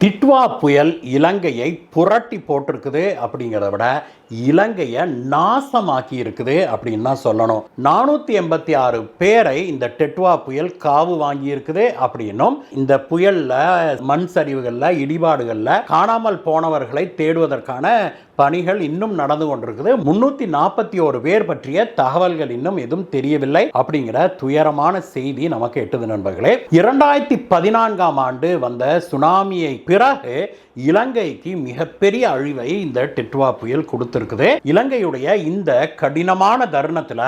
டிட்வா புயல் இலங்கையை புரட்டி போட்டிருக்குது அப்படிங்கிறத விட இலங்கையை நாசமாக்கி இருக்குது அப்படின்னு தான் சொல்லணும். 486 பேரை இந்த டிட்வா புயல் காவு வாங்கி இருக்குது அப்படின்னும், இந்த புயல்ல மண் சரிவுகள்ல இடிபாடுகள்ல காணாமல் போனவர்களை தேடுவதற்கான பணிகள் இன்னும் நடந்து கொண்டிருக்குது. 341 பேர் பற்றிய தகவல்கள் இன்னும் எதுவும் தெரியவில்லை அப்படிங்கிற துயரமான செய்தி நமக்கு எட்டுது நண்பர்களே. 2014ஆம் ஆண்டு வந்த சுனாமியை பிறகு இலங்கைக்கு மிகப்பெரிய அழிவை இந்த டிட்வா புயல் கொடுத்திருக்குது. இலங்கையுடைய இந்த கடினமான தருணத்தில்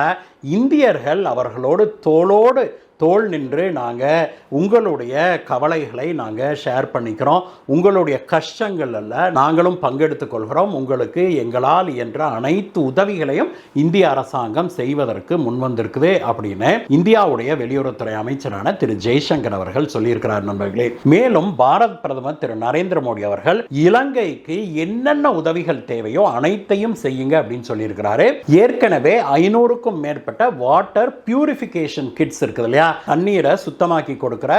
இந்தியர்கள் அவர்களோடு தோளோடு தோள் நின்று நாங்கள் உங்களுடைய கவலைகளை நாங்கள் ஷேர் பண்ணிக்கிறோம், உங்களுடைய கஷ்டங்களில் நாங்களும் பங்கெடுத்துக் கொள்கிறோம், உங்களுக்கு எங்களால் என்ற அனைத்து உதவிகளையும் இந்திய அரசாங்கம் செய்வதற்கு முன்வந்திருக்குது அப்படின்னு இந்தியாவுடைய வெளியுறவுத்துறை அமைச்சரான திரு ஜெய்சங்கர் அவர்கள் சொல்லியிருக்கிறார் நண்பர்களே. மேலும் பாரத பிரதமர் திரு நரேந்திர மோடி அவர்கள் இலங்கைக்கு என்னென்ன உதவிகள் தேவையோ அனைத்தையும் செய்யுங்க அப்படின்னு சொல்லியிருக்கிறாரு. ஏற்கனவே 500க்கும் மேற்பட்ட வாட்டர் பியூரிஃபிகேஷன் கிட்ஸ் இருக்குது இல்லையா, தண்ணீரை சுத்தமாக்கி கொடுக்கிற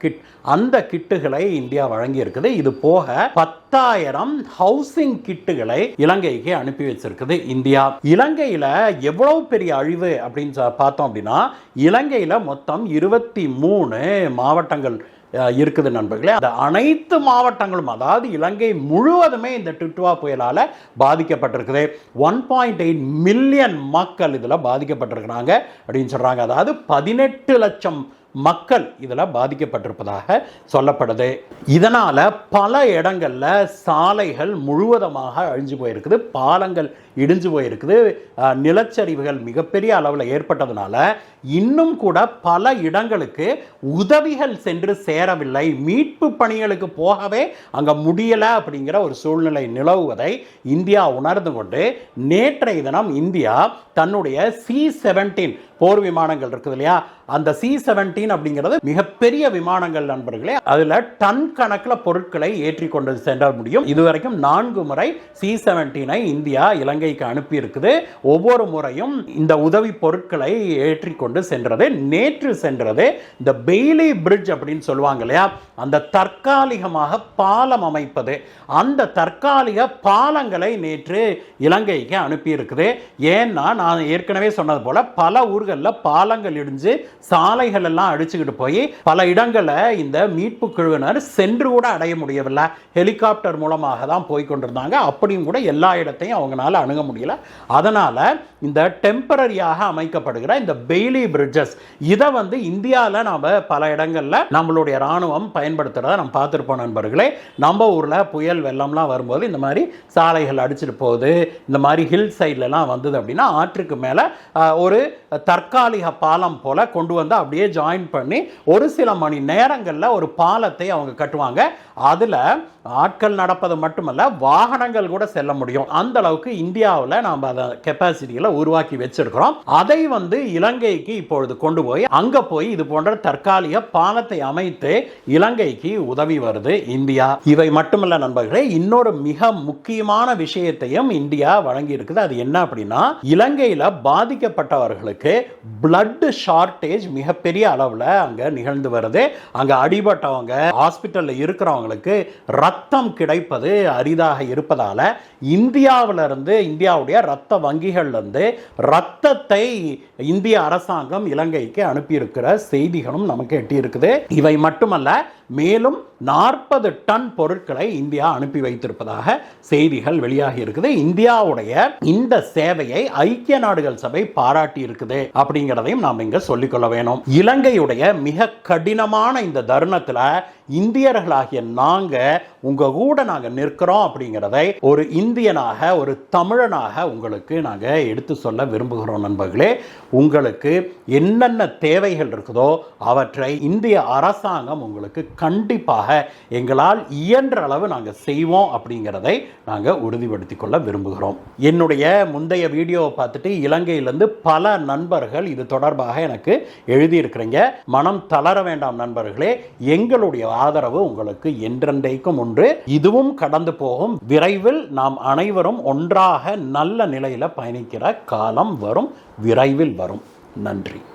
கிட், அந்த கிட்டுகளை இந்தியா வழங்கி இருக்குது. இது போக 10,000 ஹவுசிங் கிட்டுகளை இலங்கைக்கு அனுப்பி வச்சிருக்குது இந்தியா. இலங்கையில எவ்வளவு பெரிய அழிவு அப்படின்னு பார்த்தோம் அப்படின்னா, இலங்கையில மொத்தம் 23 மாவட்டங்கள் இருக்குது நண்பர்களே. அந்த அனைத்து மாவட்டங்களும், அதாவது இலங்கை முழுவதுமே இந்த டிட்வா புயலால பாதிக்கப்பட்டிருக்குது. 1.8 மில்லியன் மக்கள் இதில் பாதிக்கப்பட்டிருக்கிறாங்க அப்படின்னு சொல்றாங்க. அதாவது 18 லட்சம் மக்கள் இதில் பாதிக்கப்பட்டிருப்பதாக சொல்லப்படுது. இதனால பல இடங்கள்ல சாலைகள் முழுவதுமாக அழிஞ்சு போயிருக்குது, பாலங்கள் இடிஞ்சு போயிருக்குது, நிலச்சரிவுகள் மிகப்பெரிய அளவில் ஏற்பட்டதுனால இன்னும் கூட பல இடங்களுக்கு உதவிகள் சென்று சேரவில்லை, மீட்பு பணிகளுக்கு போகவே அங்க முடியல அப்படிங்கிற ஒரு சூழ்நிலை நிலவுவதை இந்தியா உணர்ந்து கொண்டு நேற்றைய தினம் இந்தியா தன்னுடைய C-17 போர் விமானங்கள் இருக்குது இல்லையா, அந்த C-17 அப்படிங்கிறது மிகப்பெரிய விமானங்கள் நண்பர்களே. அதுல டன் கணக்கில் பொருட்களை ஏற்றி கொண்டு சென்ற முடியும். இதுவரைக்கும் 4 முறை C-17 இந்தியா இலங்கைக்கு அனுப்பி இருக்குது. ஒவ்வொரு முறையும் இந்த உதவி பொருட்களை ஏற்றி கொண்டு சென்றது. நேற்று சென்றது இந்த பெய்லி பிரிட்ஜ் அப்படின்னு சொல்லுவாங்க இல்லையா, அந்த தற்காலிகமாக பாலம் அமைப்பது, அந்த தற்காலிக பாலங்களை நேற்று இலங்கைக்கு அனுப்பி இருக்குது. ஏன்னா நான் ஏற்கனவே சொன்னது போல பல ஊர்களில் பாலங்கள் இடிஞ்சு சாலைகள் எல்லாம் அடிச்சுக்கிட்டு போய் பல இடங்களை இந்த மீட்பு குழுவினர் சென்று கூட அடைய முடியவில்லை, ஹெலிகாப்டர் மூலமாக தான் போய் கொண்டிருந்தாங்க. அப்படியும் கூட எல்லா இடத்தையும் அவங்களால அணுக முடியல. அதனால இந்த டெம்பரரியாக அமைக்கப்படுகிற இந்த பெய்லி பிரிட்ஜஸ், இதை இந்தியாவில் நாம பல இடங்கள்ல நம்மளுடைய ராணுவம் பயன்படுத்துறத நம்ம பார்த்துருப்போம் நண்பர்களே. நம்ம ஊர்ல புயல் வெள்ளம்லாம் வரும்போது இந்த மாதிரி சாலைகள் அடிச்சுட்டு போகுது, இந்த மாதிரி ஹில் சைட்லாம் வந்தது அப்படின்னா ஆற்றுக்கு மேல ஒரு தற்காலிக பாலம் போல கொண்டு வந்து அப்படியே ஜாயின் பண்ணி ஒரு சில மணி நேரங்களில் ஒரு பாலத்தை அவங்க கட்டுவாங்க. அதுல ஆட்கள் நடப்பது மட்டுமல்ல, வாகனங்கள் கூட செல்ல முடியும். அந்த அளவுக்கு இந்தியாவில் நாம் அதை கெப்பாசிட்டிகளை உருவாக்கி வச்சிருக்கிறோம். அதை இலங்கைக்கு இப்பொழுது கொண்டு போய் அங்க போய் இது போன்ற தற்காலிக பாலத்தை அமைத்து இலங்கைக்கு உதவி வருது இந்தியா. இவை மட்டுமல்ல நண்பர்களே, இன்னொரு மிக முக்கியமான விஷயத்தையும் இந்தியா வழங்கி இருக்குது. அது என்ன அப்படின்னா, இலங்கையில் பாதிக்கப்பட்டவர்களுக்கு பிளட் ஷார்டேஜ் மிகப்பெரிய அளவில் அங்க நிகழ்ந்து வருது. அங்க அடிபட்டவங்க ஹாஸ்பிட்டல்ல இருக்கிறவங்களுக்கு ரத்தம் கிடைப்பது அரிதாக இருப்பதால இந்தியாவிலிருந்து, இந்தியாவுடைய ரத்த வங்கிகளிலிருந்து ரத்தத்தை இந்திய அரசாங்கம் இலங்கைக்கு அனுப்பியிருக்கிற செய்திகளும் நமக்கு எட்டியிருக்குது. இவை மட்டுமல்ல, மேலும் 40 டன் பொருட்களை இந்தியா அனுப்பி வைத்திருப்பதாக செய்திகள் வெளியாகி இருக்குது. இந்தியாவுடைய இந்த சேவையை ஐக்கிய நாடுகள் சபை பாராட்டி இருக்குது அப்படிங்கிறதையும் நாம் இங்க சொல்லிக்கொள்ள வேணும். இலங்கையுடைய மிக கடினமான இந்த தருணத்தில் இந்தியர்களாகிய நாங்க உங்க கூட நாங்க நிற்கிறோம் அப்படிங்கிறதை ஒரு இந்தியனாக, ஒரு தமிழனாக உங்களுக்கு நாங்க எடுத்து சொல்ல விரும்புகிறோம் நண்பர்களே. உங்களுக்கு என்னென்ன தேவைகள் இருக்குதோ அவற்றை இந்திய அரசாங்கம் உங்களுக்கு கண்டிப்பாக எங்களால் இயன்ற அளவு நாங்கள் செய்வோம் அப்படிங்கிறதை நாங்கள் உறுதிப்படுத்திக் கொள்ள விரும்புகிறோம். என்னுடைய முந்தைய வீடியோவை பார்த்துட்டு இலங்கையிலிருந்து பல நண்பர்கள் இது தொடர்பாக எனக்கு எழுதியிருக்கிறீங்க. மனம் தளர வேண்டாம் நண்பர்களே, எங்களுடைய ஆதரவு உங்களுக்கு என்றென்றைக்கும் உண்டு. இதுவும் கடந்து போகும். விரைவில் நாம் அனைவரும் ஒன்றாக நல்ல நிலையில் பயணிக்கிற காலம் வரும், விரைவில் வரும். நன்றி.